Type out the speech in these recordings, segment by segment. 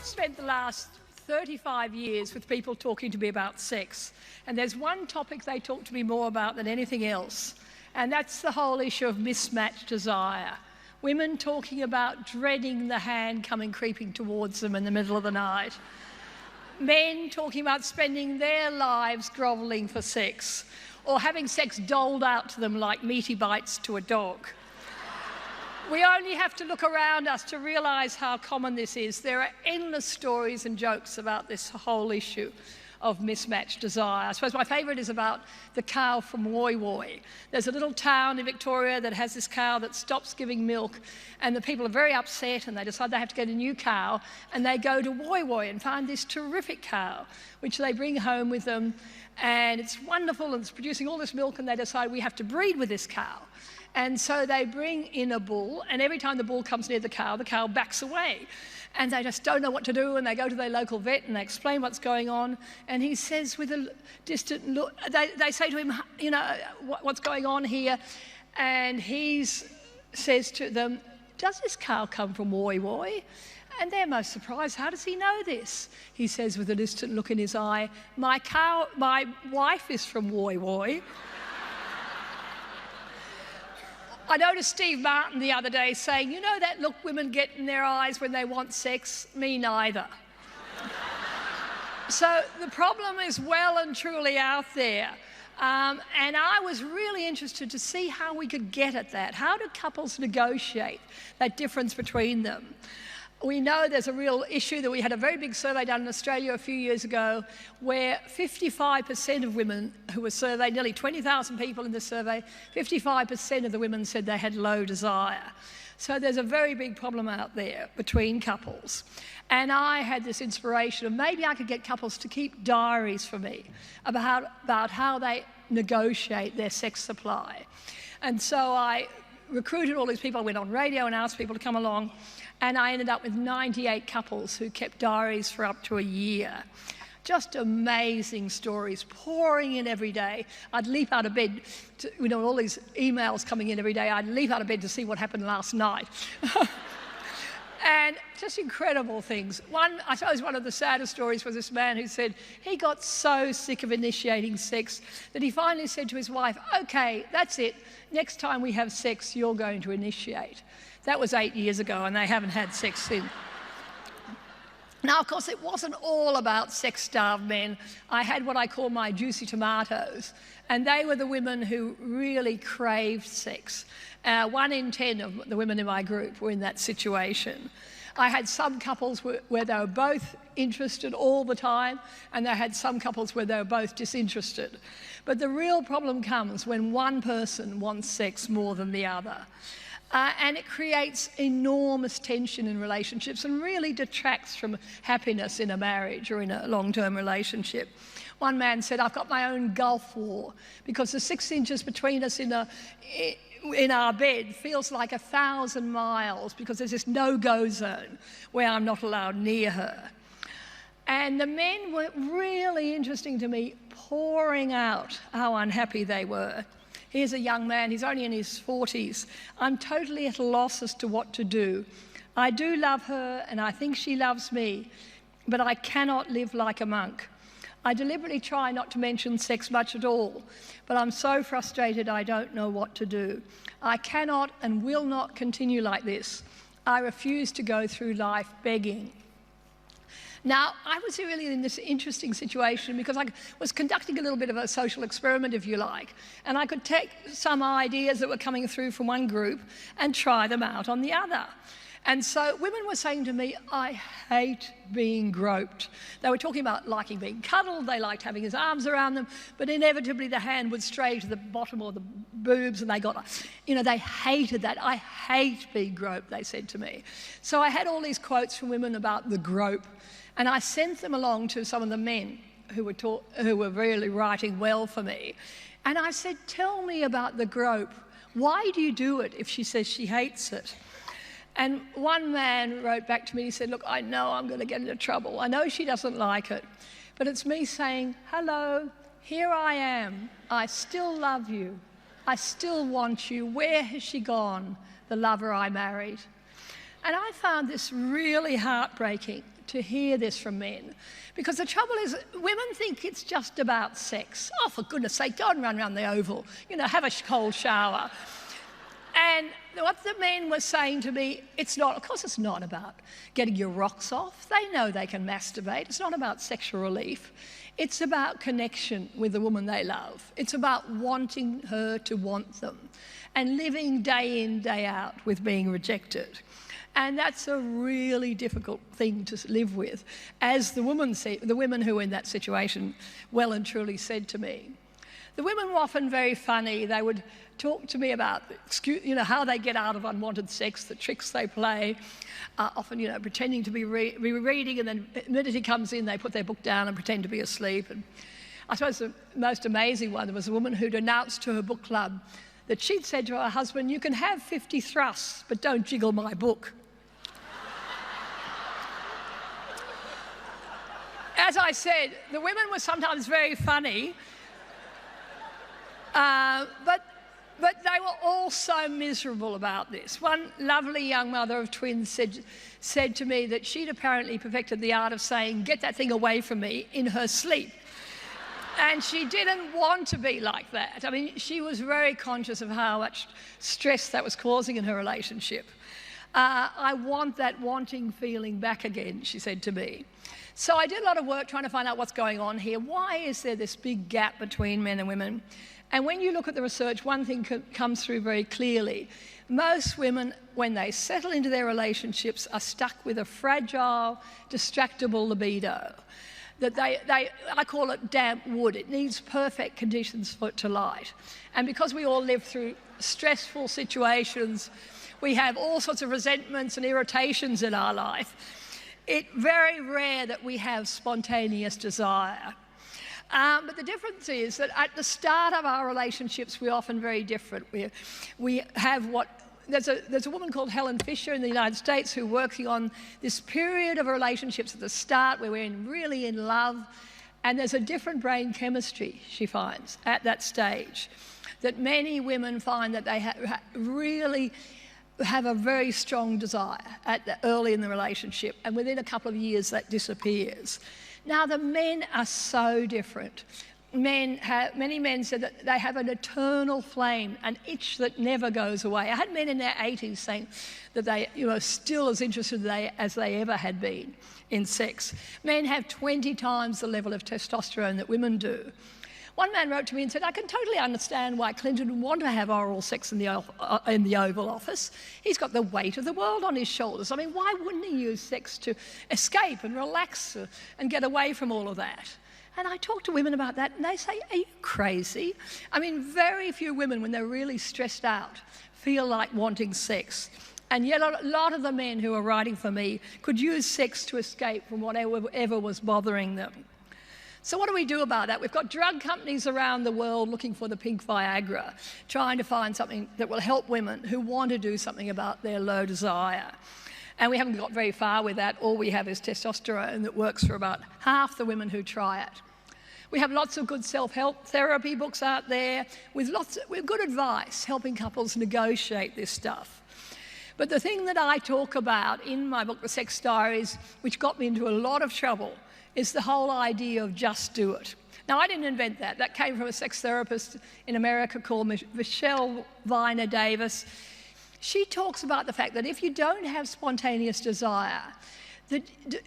I've spent the last 35 years with people talking to me about sex, and there's one topic they talk to me more about than anything else, and that's the whole issue of mismatched desire. Women talking about dreading the hand coming creeping towards them in the middle of the night. Men talking about spending their lives grovelling for sex, or having sex doled out to them like meaty bites to a dog. We only have to look around us to realise how common this is. There are endless stories and jokes about this whole issue of mismatched desire. I suppose my favourite is about the cow from Woy Woy. There's a little town in Victoria that has this cow that stops giving milk, and the people are very upset and they decide they have to get a new cow, and they go to Woy Woy and find this terrific cow, which they bring home with them, and it's wonderful and it's producing all this milk, and they decide we have to breed with this cow. And so they bring in a bull, and every time the bull comes near the cow backs away. And they just don't know what to do, and they go to their local vet and they explain what's going on. And he says with a distant look, they say to him, you know, what's going on here? And he says to them, does this cow come from Woy Woy? And they're most surprised. How does he know this? He says with a distant look in his eye, my wife is from Woy Woy. I noticed Steve Martin the other day saying, you know that look women get in their eyes when they want sex? Me neither. So the problem is well and truly out there. And I was really interested to see how we could get at that. How do couples negotiate that difference between them? We know there's a real issue that we had a very big survey done in Australia a few years ago where 55% of women who were surveyed, nearly 20,000 people in the survey, 55% of the women said they had low desire. So there's a very big problem out there between couples. And I had this inspiration of maybe I could get couples to keep diaries for me about how they negotiate their sex supply. And so I recruited all these people. I went on radio and asked people to come along, and I ended up with 98 couples who kept diaries for up to a year. Just amazing stories pouring in every day. I'd leap out of bed, all these emails coming in every day. I'd leap out of bed to see what happened last night. And just incredible things. I suppose one of the saddest stories was this man who said he got so sick of initiating sex that he finally said to his wife, okay, that's it. Next time we have sex, you're going to initiate. That was 8 years ago, and they haven't had sex since. Now, of course, it wasn't all about sex-starved men. I had what I call my juicy tomatoes, and they were the women who really craved sex. 1 in 10 of the women in my group were in that situation. I had some couples where they were both interested all the time, and I had some couples where they were both disinterested. But the real problem comes when one person wants sex more than the other. And it creates enormous tension in relationships and really detracts from happiness in a marriage or in a long-term relationship. One man said, I've got my own Gulf War because the 6 inches between us in our bed feels like 1,000 miles because there's this no-go zone where I'm not allowed near her. And the men were really interesting to me, pouring out how unhappy they were. Here's a young man, he's only in his 40s. I'm totally at a loss as to what to do. I do love her and I think she loves me, but I cannot live like a monk. I deliberately try not to mention sex much at all, but I'm so frustrated I don't know what to do. I cannot and will not continue like this. I refuse to go through life begging. Now, I was really in this interesting situation because I was conducting a little bit of a social experiment, if you like, and I could take some ideas that were coming through from one group and try them out on the other. And so women were saying to me, I hate being groped. They were talking about liking being cuddled, they liked having his arms around them, but inevitably the hand would stray to the bottom or the boobs and they hated that. I hate being groped, they said to me. So I had all these quotes from women about the grope, and I sent them along to some of the men who were really writing well for me. And I said, tell me about the grope. Why do you do it if she says she hates it? And one man wrote back to me, he said, look, I know I'm going to get into trouble. I know she doesn't like it, but it's me saying, hello, here I am. I still love you. I still want you. Where has she gone, the lover I married? And I found this really heartbreaking to hear this from men. Because the trouble is, women think it's just about sex. Oh, for goodness sake, go and run around the Oval, you know, have a cold shower. And what the men were saying to me, it's not, of course it's not about getting your rocks off. They know they can masturbate. It's not about sexual relief. It's about connection with the woman they love. It's about wanting her to want them and living day in, day out with being rejected. And that's a really difficult thing to live with, as the women who were in that situation well and truly said to me. The women were often very funny. They would talk to me about, you know, how they get out of unwanted sex, the tricks they play, often, you know, pretending to be reading, and then the minute he comes in, they put their book down and pretend to be asleep. And I suppose the most amazing one, there was a woman who'd announced to her book club that she'd said to her husband, "You can have 50 thrusts, but don't jiggle my book." As I said, the women were sometimes very funny, but they were all so miserable about this. One lovely young mother of twins said to me that she'd apparently perfected the art of saying, "Get that thing away from me," in her sleep. And she didn't want to be like that. I mean, she was very conscious of how much stress that was causing in her relationship. "I want that wanting feeling back again," she said to me. So I did a lot of work trying to find out what's going on here. Why is there this big gap between men and women? And when you look at the research, one thing comes through very clearly. Most women, when they settle into their relationships, are stuck with a fragile, distractible libido. That I call it damp wood. It needs perfect conditions for it to light. And because we all live through stressful situations, we have all sorts of resentments and irritations in our life. It's very rare that we have spontaneous desire. But the difference is that at the start of our relationships, we're often very different. We have there's a woman called Helen Fisher in the United States who's working on this period of relationships at the start where we're really in love, and there's a different brain chemistry, she finds, at that stage. That many women find that they really have a very strong desire early in the relationship, and within a couple of years that disappears. Now, the men are so different. Many men said that they have an eternal flame, an itch that never goes away. I had men in their 80s saying that they, you know, still as interested as they ever had been in sex. Men have 20 times the level of testosterone that women do. One man wrote to me and said, "I can totally understand why Clinton would want to have oral sex in the Oval Office. He's got the weight of the world on his shoulders. I mean, why wouldn't he use sex to escape and relax and get away from all of that?" And I talk to women about that, and they say, "Are you crazy?" I mean, very few women, when they're really stressed out, feel like wanting sex. And yet a lot of the men who are writing for me could use sex to escape from whatever was bothering them. So what do we do about that? We've got drug companies around the world looking for the pink Viagra, trying to find something that will help women who want to do something about their low desire. And we haven't got very far with that. All we have is testosterone that works for about half the women who try it. We have lots of good self-help therapy books out there with good advice, helping couples negotiate this stuff. But the thing that I talk about in my book, The Sex Diaries, which got me into a lot of trouble, is the whole idea of just do it. Now, I didn't invent that. That came from a sex therapist in America called Michelle Viner Davis. She talks about the fact that if you don't have spontaneous desire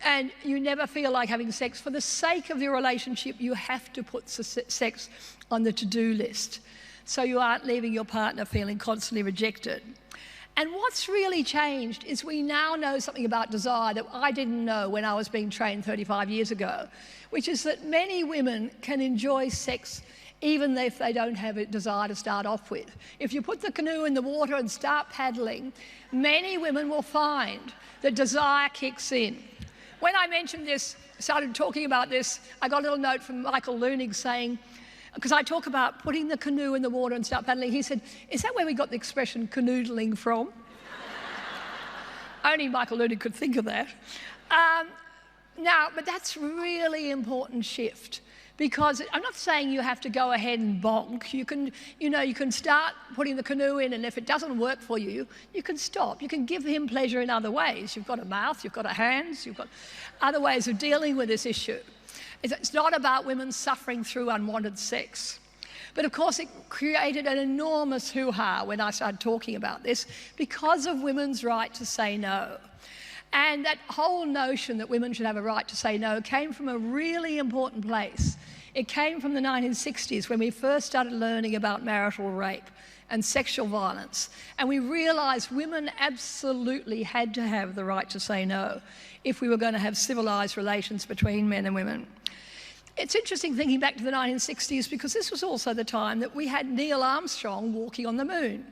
and you never feel like having sex, for the sake of your relationship, you have to put sex on the to-do list so you aren't leaving your partner feeling constantly rejected. And what's really changed is we now know something about desire that I didn't know when I was being trained 35 years ago, which is that many women can enjoy sex even if they don't have a desire to start off with. If you put the canoe in the water and start paddling, many women will find that desire kicks in. When I mentioned this, started talking about this, I got a little note from Michael Leunig saying, because I talk about putting the canoe in the water and start paddling, he said, "Is that where we got the expression canoodling from?" Only Michael Leunig could think of that. But that's really important shift, Because I'm not saying you have to go ahead and bonk. You can start putting the canoe in, and if it doesn't work for you, you can stop. You can give him pleasure in other ways. You've got a mouth, you've got hands, you've got other ways of dealing with this issue. It's not about women suffering through unwanted sex. But of course, it created an enormous hoo-ha when I started talking about this because of women's right to say no. And that whole notion that women should have a right to say no came from a really important place. It came from the 1960s when we first started learning about marital rape and sexual violence. And we realised women absolutely had to have the right to say no if we were going to have civilised relations between men and women. It's interesting thinking back to the 1960s because this was also the time that we had Neil Armstrong walking on the moon.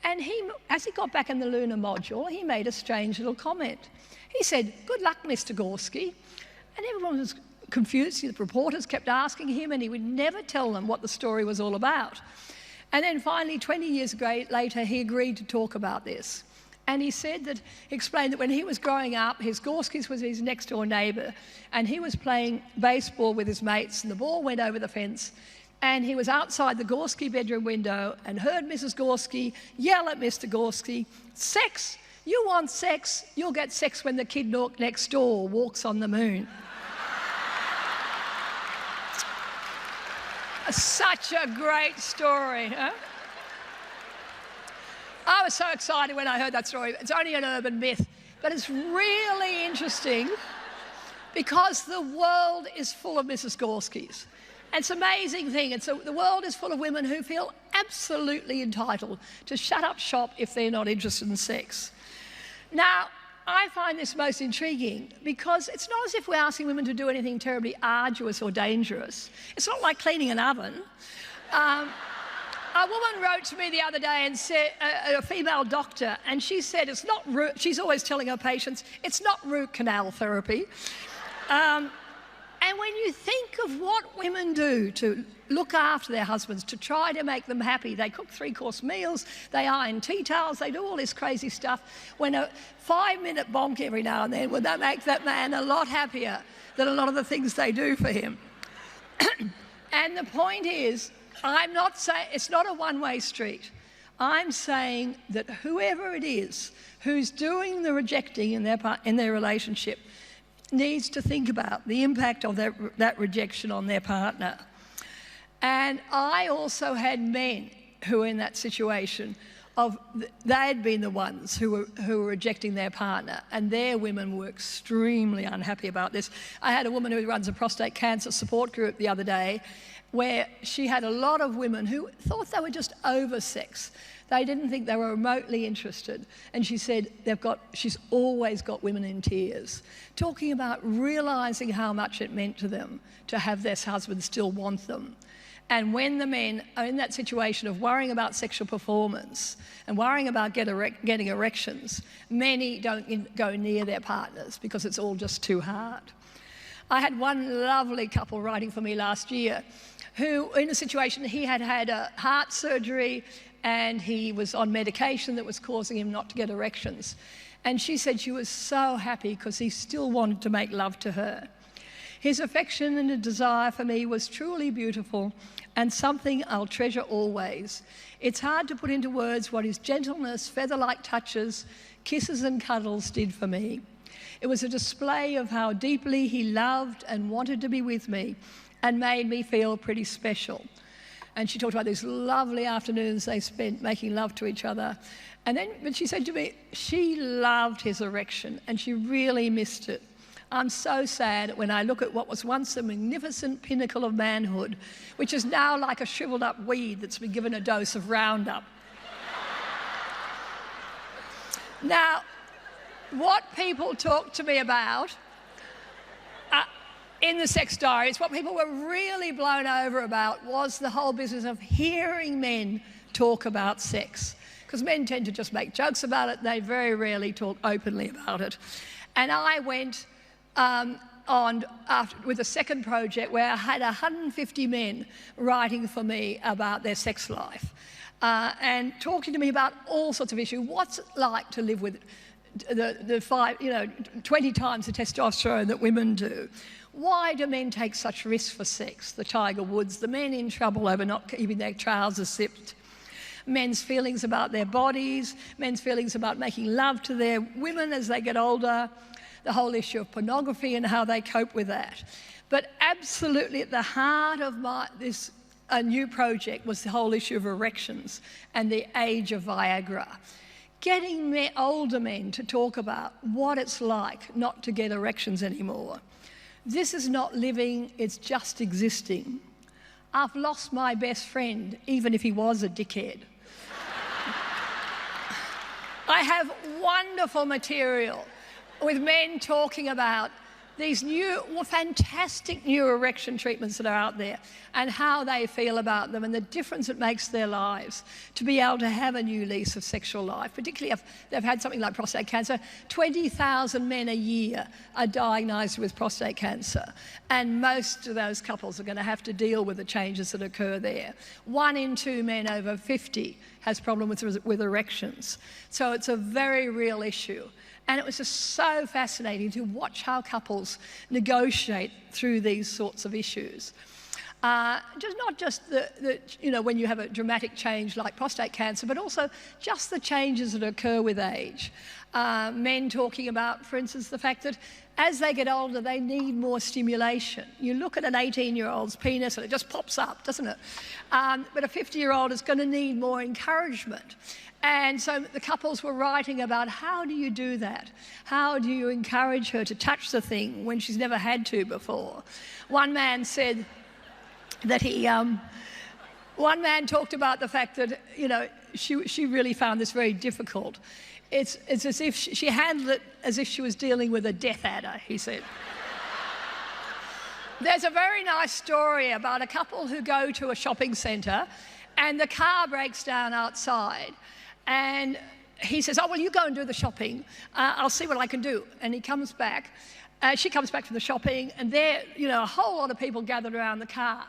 And as he got back in the lunar module, he made a strange little comment. He said, "Good luck, Mr. Gorski." And everyone was confused. The reporters kept asking him, and he would never tell them what the story was all about. And then finally, 20 years later, he agreed to talk about this. And he explained that when he was growing up, his Gorskis was his next door neighbour, and he was playing baseball with his mates, and the ball went over the fence, and he was outside the Gorski bedroom window and heard Mrs. Gorski yell at Mr. Gorski, "Sex! You want sex? You'll get sex when the kid next door walks on the moon." Such a great story, huh? I was so excited when I heard that story. It's only an urban myth, but it's really interesting because the world is full of Mrs. Gorskis. It's an amazing thing. The world is full of women who feel absolutely entitled to shut up shop if they're not interested in sex. Now, I find this most intriguing because it's not as if we're asking women to do anything terribly arduous or dangerous. It's not like cleaning an oven. A woman wrote to me the other day and said, a female doctor, and she said it's not she's always telling her patients, it's not root canal therapy. And when you think of what women do to look after their husbands, to try to make them happy, they cook 3-course meals, they iron tea towels, they do all this crazy stuff. When a 5-minute bonk every now and then, would that make that man a lot happier than a lot of the things they do for him? And the point is, I'm not saying it's not a one-way street. I'm saying that whoever it is who's doing the rejecting in their relationship needs to think about the impact of that rejection on their partner. And I also had men who were in that situation they'd been the ones who were rejecting their partner, and their women were extremely unhappy about this. I had a woman who runs a prostate cancer support group the other day where she had a lot of women who thought they were just over sex. They didn't think they were remotely interested. And she said she's always got women in tears, talking about realising how much it meant to them to have their husbands still want them. And when the men are in that situation of worrying about sexual performance and worrying about getting erections, many don't go near their partners because it's all just too hard. I had one lovely couple writing for me last year who, in a situation, he had had a heart surgery and he was on medication that was causing him not to get erections. And she said she was so happy because he still wanted to make love to her. His affection and desire for me was truly beautiful and something I'll treasure always. It's hard to put into words what his gentleness, feather-like touches, kisses and cuddles did for me. It was a display of how deeply he loved and wanted to be with me and made me feel pretty special. And she talked about these lovely afternoons they spent making love to each other. But she said to me, she loved his erection and she really missed it. I'm so sad when I look at what was once a magnificent pinnacle of manhood, which is now like a shriveled up weed that's been given a dose of Roundup. Now, what people talk to me about in the sex diaries, what people were really blown over about was the whole business of hearing men talk about sex. Because men tend to just make jokes about it, they very rarely talk openly about it. And I went with a second project where I had 150 men writing for me about their sex life and talking to me about all sorts of issues. What's it like to live with 20 times the testosterone that women do? Why do men take such risks for sex? The Tiger Woods, the men in trouble over not keeping their trousers zipped, men's feelings about their bodies, men's feelings about making love to their women as they get older, the whole issue of pornography and how they cope with that. But absolutely at the heart of this new project was the whole issue of erections and the age of Viagra. Getting older men to talk about what it's like not to get erections anymore. This is not living, it's just existing. I've lost my best friend, even if he was a dickhead. I have wonderful material with men talking about these new, fantastic new erection treatments that are out there and how they feel about them and the difference it makes their lives to be able to have a new lease of sexual life, particularly if they've had something like prostate cancer. 20,000 men a year are diagnosed with prostate cancer, and most of those couples are going to have to deal with the changes that occur there. 1 in 2 men over 50 has problems with erections. So it's a very real issue. And it was just so fascinating to watch how couples negotiate through these sorts of issues. Not just when you have a dramatic change like prostate cancer, but also just the changes that occur with age. Men talking about, for instance, the fact that as they get older, they need more stimulation. You look at an 18-year-old's penis and it just pops up, doesn't it? But a 50-year-old is going to need more encouragement. And so the couples were writing about how do you do that? How do you encourage her to touch the thing when she's never had to before? One man said that one man talked about the fact that, she really found this very difficult. It's as if she handled it as if she was dealing with a death adder, he said. There's a very nice story about a couple who go to a shopping centre and the car breaks down outside. And he says, oh, well, you go and do the shopping. I'll see what I can do. And he comes back. She comes back from the shopping, and there, a whole lot of people gathered around the car.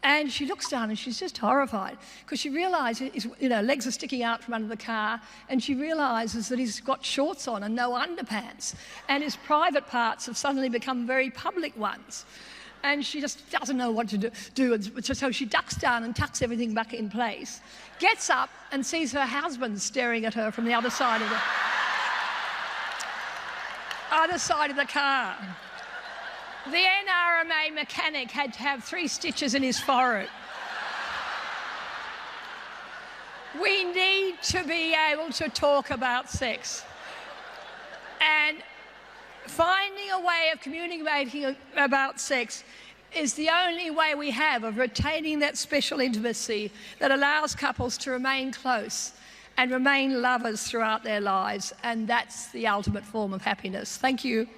And she looks down, and she's just horrified because she realises his legs are sticking out from under the car, and she realises that he's got shorts on and no underpants, and his private parts have suddenly become very public ones. And she just doesn't know what to do. So she ducks down and tucks everything back in place, gets up and sees her husband staring at her from the other side of the car. The NRMA mechanic had to have 3 stitches in his forehead. We need to be able to talk about sex. And finding a way of communicating about sex is the only way we have of retaining that special intimacy that allows couples to remain close and remain lovers throughout their lives, and that's the ultimate form of happiness. Thank you.